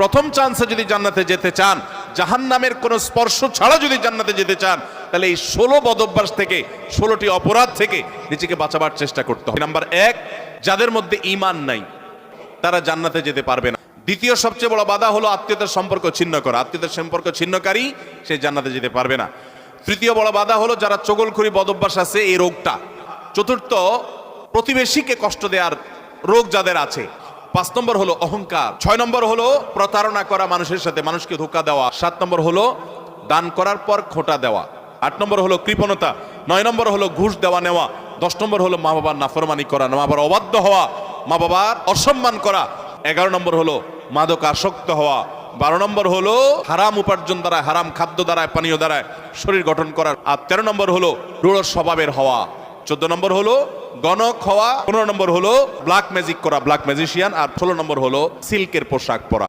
প্রথম চান্সে যদি জান্নাতে যেতে চান, জাহান্নামের কোনো স্পর্শ ছাড়া যদি জান্নাতে যেতে চান, তাহলে এই 16 বদঅভ্যাস থেকে, 16টি অপরাধ থেকে নিজেকে বাঁচাবার চেষ্টা করতে হবে। নাম্বার 1, যাদের মধ্যে ঈমান নাই তারা জান্নাতে যেতে পারবে না। দ্বিতীয় সবচেয়ে বড় বাধা হলো আত্মীয়তার সম্পর্ক ছিন্ন করা। আত্মীয়তার সম্পর্ক ছিন্নকারী সে জান্নাতে যেতে পারবে না। তৃতীয় বড় বাধা হলো যারা চগলখড়ি বদঅভ্যাস আছে, এই রোগটা। চতুর্থ, প্রতিবেশীকে কষ্ট দেওয়ার রোগ যাদের আছে। 5 নম্বর হলো অহংকার। 6 নম্বর হলো প্রতারণা করা, মানুষের সাথে মানুষকে ধোঁকা দেওয়া। 7 নম্বর হলো দান করার পর খোঁটা দেওয়া। 8 নম্বর হলো কৃপণতা। 9 নম্বর হলো ঘুষ দেওয়া নেওয়া। 10 নম্বর হলো মা বাবার নাফরমানি করা, মা বাবার অবাধ্য হওয়া, মা বাবার অসম্মান করা। 11 নম্বর হলো মাদক আসক্ত হওয়া। 12 নম্বর হলো হারাম উপার্জন দ্বারা, হারাম খাদ্য দ্বারা, পানীয় দ্বারা শরীর গঠন করা। আর 13 নম্বর হলো রূঢ় স্বভাবের হওয়া। 14 নম্বর হলো গণক হওয়া। 15 নম্বর হলো ব্ল্যাক ম্যাজিক করা, ব্ল্যাক ম্যাজিশিয়ান। আর 16 নম্বর হলো সিল্কের পোশাক পরা।